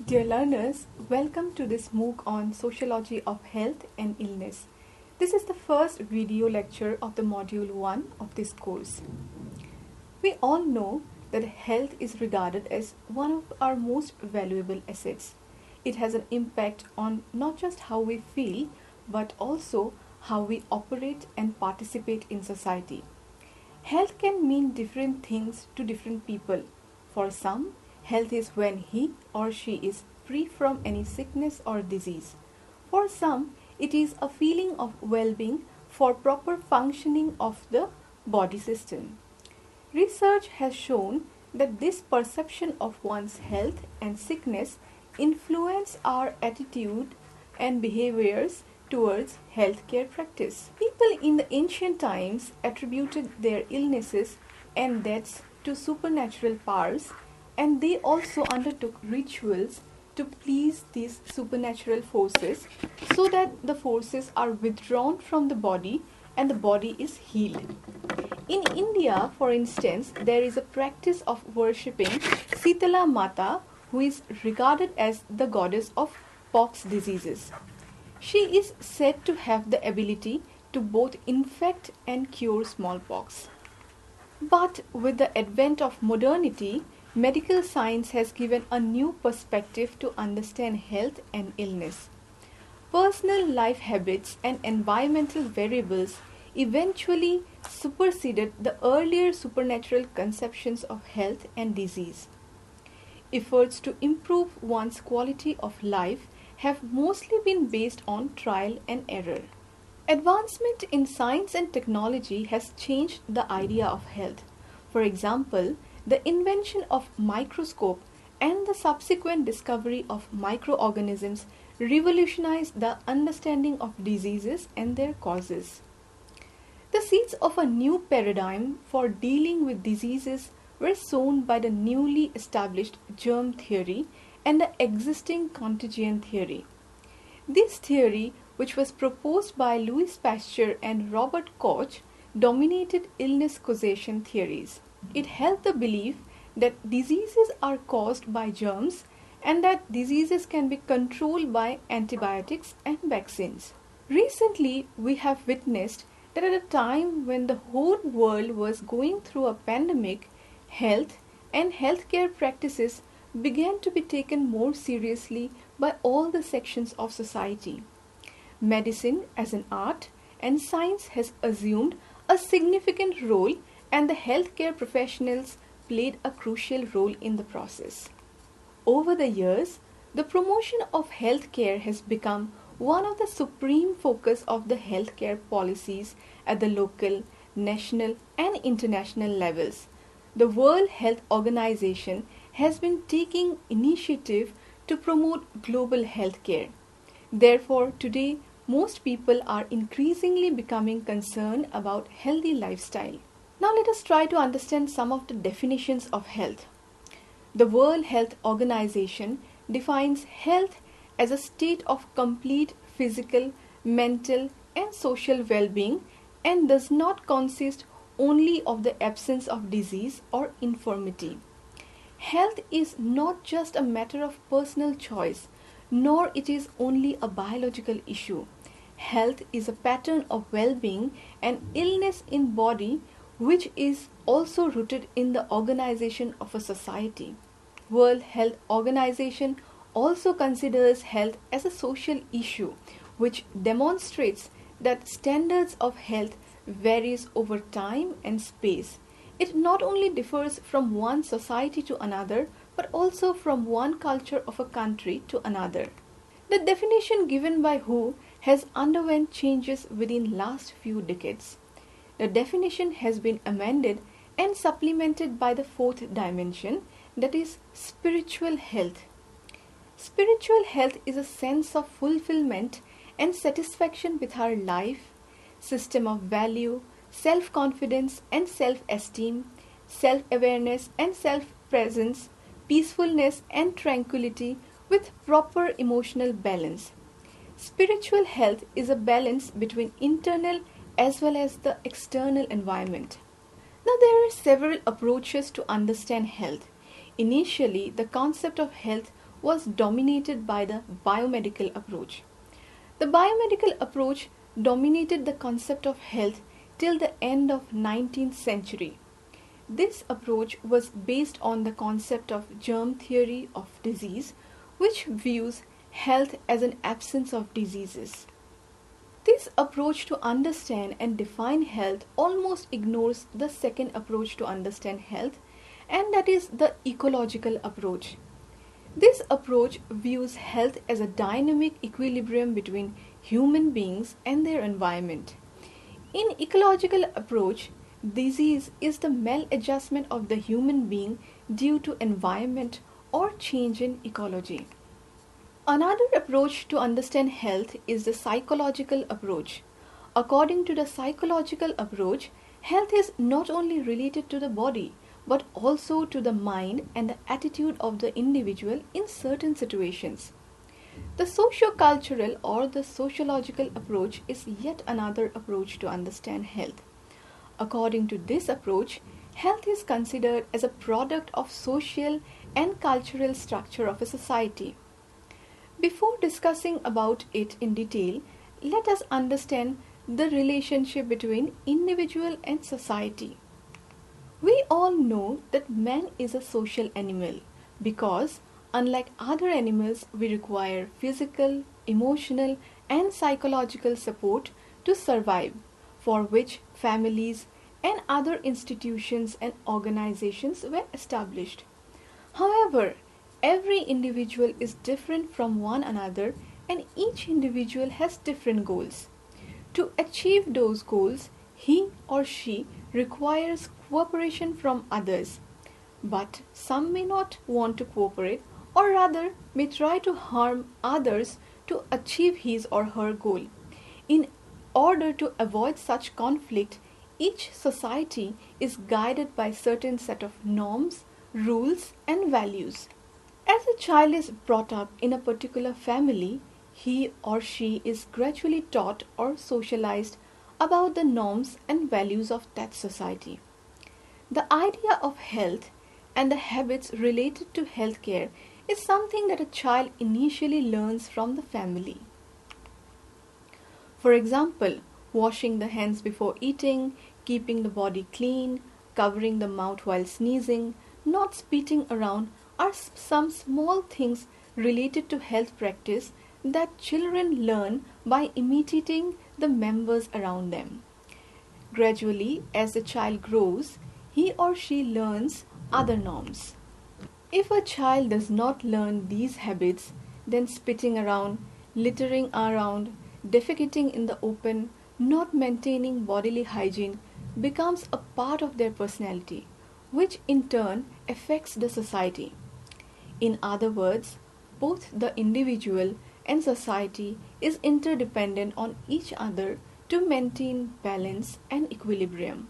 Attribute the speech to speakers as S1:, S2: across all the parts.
S1: Dear learners, welcome to this MOOC on Sociology of Health and Illness. This is the first video lecture of the Module 1 of this course. We all know that health is regarded as one of our most valuable assets. It has an impact on not just how we feel, but also how we operate and participate in society. Health can mean different things to different people. For some, health is when he or she is free from any sickness or disease. For some, it is a feeling of well-being for proper functioning of the body system. Research has shown that this perception of one's health and sickness influence our attitude and behaviors towards healthcare practice. People in the ancient times attributed their illnesses and deaths to supernatural powers, and they also undertook rituals to please these supernatural forces so that the forces are withdrawn from the body and the body is healed. In India, for instance, there is a practice of worshipping Sitala Mata, who is regarded as the goddess of pox diseases. She is said to have the ability to both infect and cure smallpox. But with the advent of modernity, medical science has given a new perspective to understand health and illness. Personal life habits and environmental variables eventually superseded the earlier supernatural conceptions of health and disease. Efforts to improve one's quality of life have mostly been based on trial and error. Advancement in science and technology has changed the idea of health. For example, the invention of microscope and the subsequent discovery of microorganisms revolutionized the understanding of diseases and their causes. The seeds of a new paradigm for dealing with diseases were sown by the newly established germ theory and the existing contagion theory. This theory, which was proposed by Louis Pasteur and Robert Koch, dominated illness causation theories. It held the belief that diseases are caused by germs and that diseases can be controlled by antibiotics and vaccines. Recently, we have witnessed that at a time when the whole world was going through a pandemic, health and healthcare practices began to be taken more seriously by all the sections of society. Medicine as an art and science has assumed a significant role, and the healthcare professionals played a crucial role in the process. Over the years, the promotion of healthcare has become one of the supreme focus of the healthcare policies at the local, national, and international levels. The World Health Organization has been taking initiative to promote global healthcare. Therefore, today, most people are increasingly becoming concerned about healthy lifestyle. Now let us try to understand some of the definitions of health. The World Health Organization defines health as a state of complete physical, mental, and social well-being and does not consist only of the absence of disease or infirmity. Health is not just a matter of personal choice, nor it is only a biological issue. Health is a pattern of well-being and illness in body, which is also rooted in the organization of a society. World Health Organization also considers health as a social issue, which demonstrates that standards of health varies over time and space. It not only differs from one society to another, but also from one culture of a country to another. The definition given by WHO has underwent changes within last few decades. The definition has been amended and supplemented by the fourth dimension, that is spiritual health. Spiritual health is a sense of fulfillment and satisfaction with our life, system of value, self-confidence and self-esteem, self-awareness and self-presence, peacefulness and tranquility with proper emotional balance. Spiritual health is a balance between internal as well as the external environment. Now there are several approaches to understand health. Initially, the concept of health was dominated by the biomedical approach. The biomedical approach dominated the concept of health till the end of 19th century. This approach was based on the concept of germ theory of disease, which views health as an absence of diseases. This approach to understand and define health almost ignores the second approach to understand health, and that is the ecological approach. This approach views health as a dynamic equilibrium between human beings and their environment. In ecological approach, disease is the maladjustment of the human being due to environment or change in ecology. Another approach to understand health is the psychological approach. According to the psychological approach, health is not only related to the body but also to the mind and the attitude of the individual in certain situations. The socio-cultural or the sociological approach is yet another approach to understand health. According to this approach, health is considered as a product of social and cultural structure of a society. Before discussing about it in detail, let us understand the relationship between individual and society. We all know that man is a social animal because, unlike other animals, we require physical, emotional, and psychological support to survive, for which families and other institutions and organizations were established. However, every individual is different from one another, and each individual has different goals. To achieve those goals, he or she requires cooperation from others. But some may not want to cooperate, or rather may try to harm others to achieve his or her goal. In order to avoid such conflict, each society is guided by certain set of norms, rules, and values. As a child is brought up in a particular family, he or she is gradually taught or socialized about the norms and values of that society. The idea of health and the habits related to healthcare is something that a child initially learns from the family. For example, washing the hands before eating, keeping the body clean, covering the mouth while sneezing, not spitting around are some small things related to health practice that children learn by imitating the members around them. Gradually, as the child grows, he or she learns other norms. If a child does not learn these habits, then spitting around, littering around, defecating in the open, not maintaining bodily hygiene becomes a part of their personality, which in turn affects the society. In other words, both the individual and society is interdependent on each other to maintain balance and equilibrium.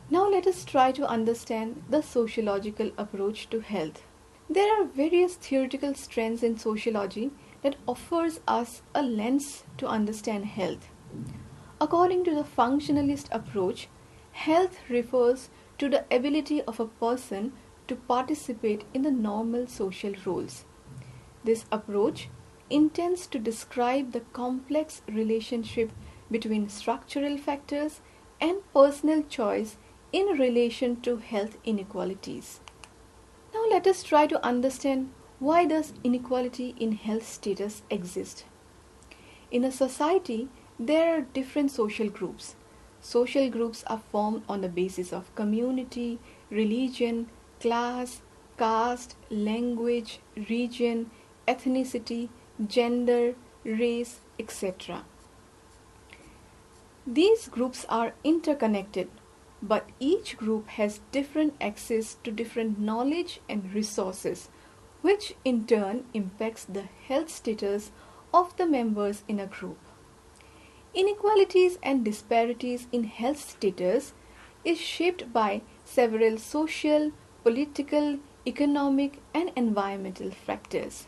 S1: Now let us try to understand the sociological approach to health. There are various theoretical strands in sociology that offers us a lens to understand health. According to the functionalist approach, health refers to the ability of a person to participate in the normal social roles. This approach intends to describe the complex relationship between structural factors and personal choice in relation to health inequalities. Now let us try to understand why does inequality in health status exist. In a society, there are different social groups. Social groups are formed on the basis of community, religion, class, caste, language, region, ethnicity, gender, race, etc. These groups are interconnected, but each group has different access to different knowledge and resources, which in turn impacts the health status of the members in a group. Inequalities and disparities in health status is shaped by several social, political, economic, and environmental factors.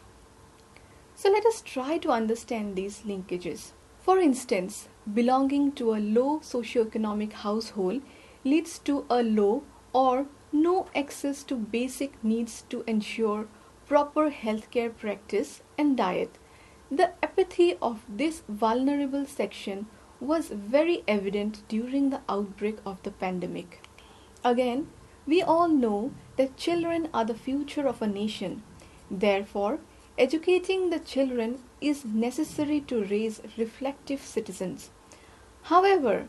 S1: So let us try to understand these linkages. For instance, belonging to a low socioeconomic household leads to a low or no access to basic needs to ensure proper healthcare practice and diet, the apathy of this vulnerable section was very evident during the outbreak of the pandemic. Again, we all know that children are the future of a nation. Therefore, educating the children is necessary to raise reflective citizens. However,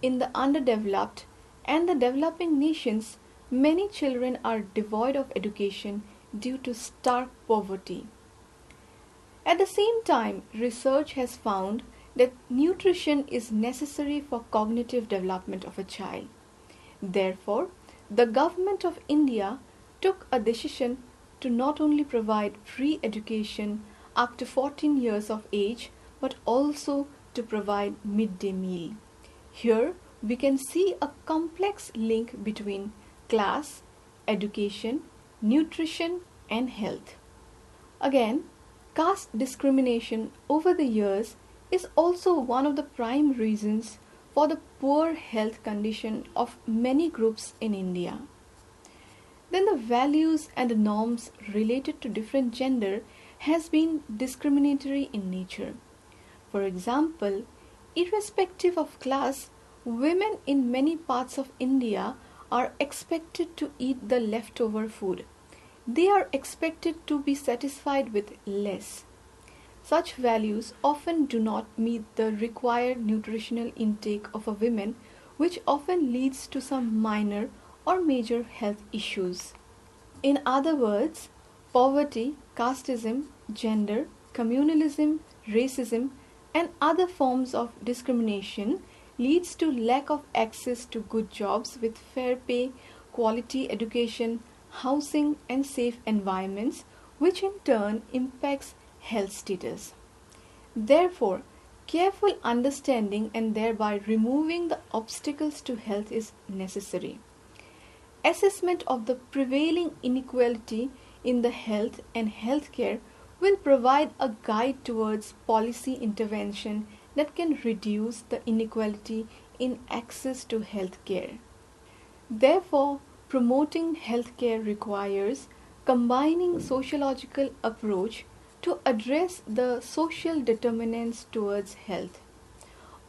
S1: in the underdeveloped and the developing nations, many children are devoid of education due to stark poverty. At the same time, research has found that nutrition is necessary for cognitive development of a child. Therefore, the government of India took a decision to not only provide free education up to 14 years of age, but also to provide midday meal. Here, we can see a complex link between class, education, nutrition, and health. Again, caste discrimination over the years is also one of the prime reasons for the poor health condition of many groups in India. Then the values and the norms related to different gender has been discriminatory in nature. For example, irrespective of class, women in many parts of India are expected to eat the leftover food. They are expected to be satisfied with less. Such values often do not meet the required nutritional intake of a woman, which often leads to some minor or major health issues. In other words, poverty, casteism, gender, communalism, racism, and other forms of discrimination leads to lack of access to good jobs with fair pay, quality education, housing, and safe environments, which in turn impacts health status. Therefore, careful understanding and thereby removing the obstacles to health is necessary. Assessment of the prevailing inequality in the health and healthcare will provide a guide towards policy intervention that can reduce the inequality in access to healthcare. Therefore, promoting healthcare requires combining sociological approach to address the social determinants towards health.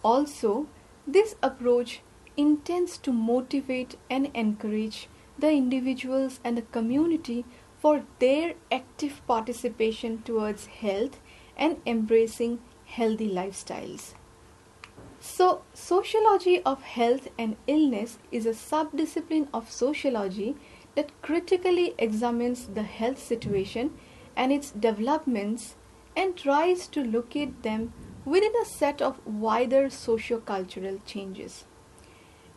S1: Also, this approach intends to motivate and encourage the individuals and the community for their active participation towards health and embracing healthy lifestyles. So, sociology of health and illness is a subdiscipline of sociology that critically examines the health situation and its developments and tries to locate them within a set of wider socio-cultural changes.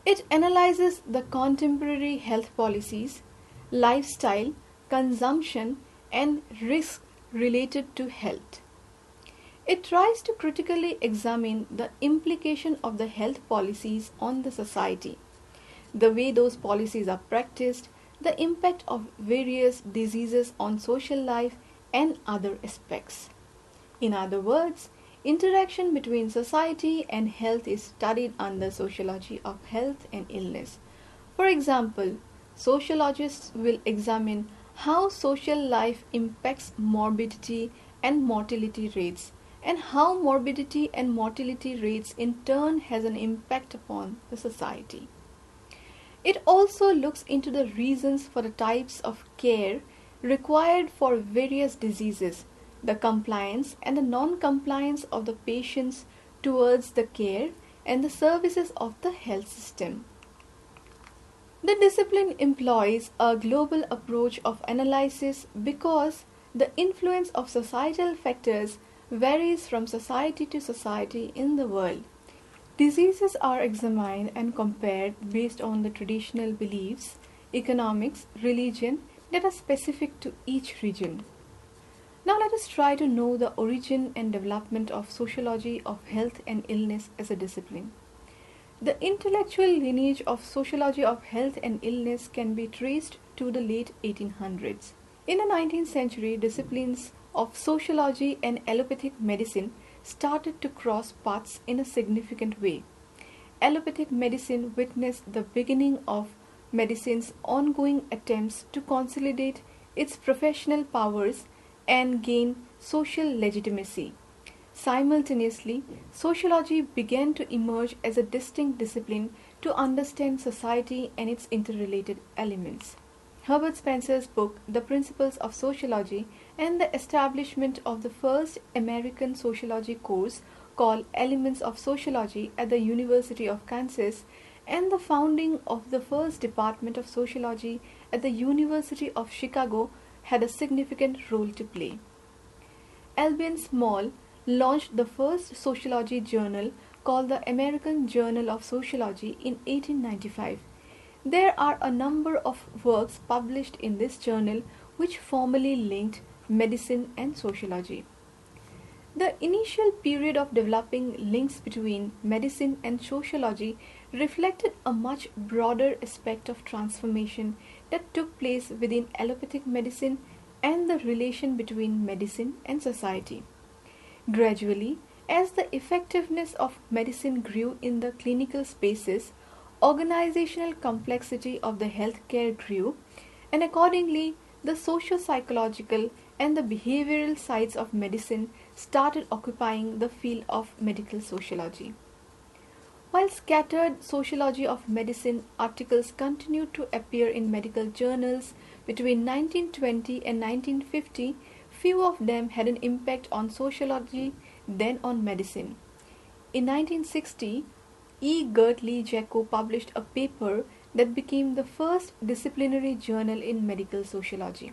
S1: It analyzes the contemporary health policies, lifestyle, consumption, and risk related to health. It tries to critically examine the implication of the health policies on the society, the way those policies are practiced, the impact of various diseases on social life, and other aspects. In other words, interaction between society and health is studied under sociology of health and illness. For example, sociologists will examine how social life impacts morbidity and mortality rates, and how morbidity and mortality rates in turn has an impact upon the society. It also looks into the reasons for the types of care required for various diseases, the compliance and the non-compliance of the patients towards the care and the services of the health system. The discipline employs a global approach of analysis because the influence of societal factors varies from society to society in the world. Diseases are examined and compared based on the traditional beliefs, economics, religion that are specific to each region. Now let us try to know the origin and development of sociology of health and illness as a discipline. The intellectual lineage of sociology of health and illness can be traced to the late 1800s. In the 19th century, disciplines of sociology and allopathic medicine started to cross paths in a significant way. Allopathic medicine witnessed the beginning of medicine's ongoing attempts to consolidate its professional powers and gain social legitimacy. Simultaneously, sociology began to emerge as a distinct discipline to understand society and its interrelated elements. Herbert Spencer's book, The Principles of Sociology, and the establishment of the first American sociology course called Elements of Sociology at the University of Kansas, and the founding of the first Department of Sociology at the University of Chicago had a significant role to play. Albion Small launched the first sociology journal called the American Journal of Sociology in 1895. There are a number of works published in this journal which formally linked medicine and sociology. The initial period of developing links between medicine and sociology reflected a much broader aspect of transformation that took place within allopathic medicine and the relation between medicine and society. Gradually, as the effectiveness of medicine grew in the clinical spaces, organizational complexity of the healthcare grew, and accordingly, the socio-psychological and the behavioral sides of medicine started occupying the field of medical sociology. While scattered sociology of medicine articles continued to appear in medical journals between 1920 and 1950, few of them had an impact on sociology than on medicine. In 1960, E. Gertley Jacko published a paper that became the first disciplinary journal in medical sociology.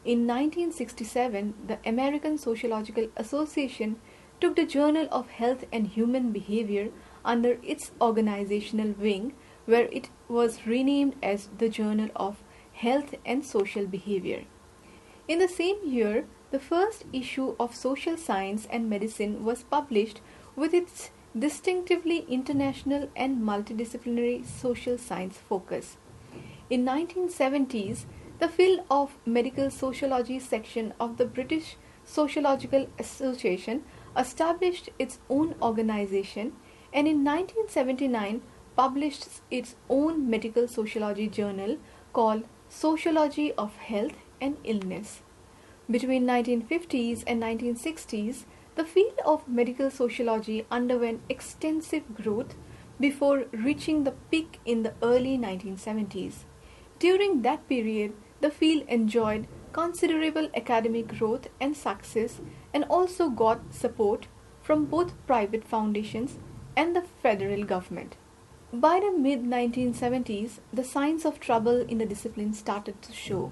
S1: In 1967, the American Sociological Association took the Journal of Health and Human Behavior under its organizational wing, where it was renamed as the Journal of Health and Social Behavior. In the same year, the first issue of Social Science and Medicine was published with its distinctively international and multidisciplinary social science focus. In 1970s, the field of medical sociology section of the British Sociological Association established its own organization, and in 1979 published its own medical sociology journal called Sociology of Health and Illness. Between 1950s and 1960s, the field of medical sociology underwent extensive growth before reaching the peak in the early 1970s. During that period, the field enjoyed considerable academic growth and success, and also got support from both private foundations and the federal government. By the mid-1970s, the signs of trouble in the discipline started to show.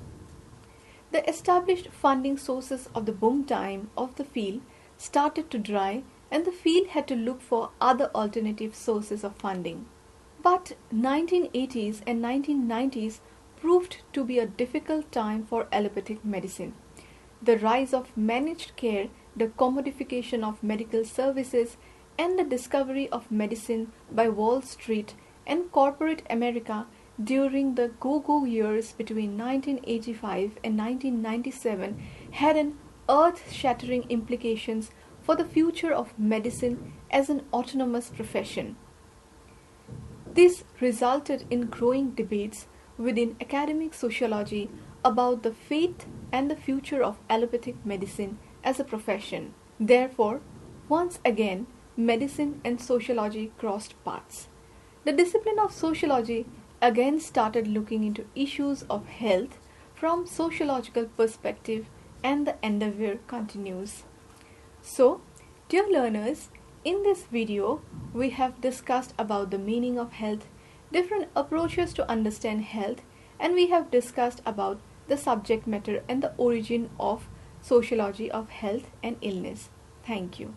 S1: The established funding sources of the boom time of the field started to dry, and the field had to look for other alternative sources of funding. But 1980s and 1990s proved to be a difficult time for allopathic medicine. The rise of managed care, the commodification of medical services, and the discovery of medicine by Wall Street and corporate America during the go-go years between 1985 and 1997 had an earth-shattering implications for the future of medicine as an autonomous profession. This resulted in growing debates within academic sociology about the fate and the future of allopathic medicine as a profession. Therefore, once again, medicine and sociology crossed paths. The discipline of sociology again started looking into issues of health from sociological perspective, and the endeavor continues. So, dear learners, in this video, we have discussed about the meaning of health, different approaches to understand health, and we have discussed about the subject matter and the origin of sociology of health and illness. Thank you.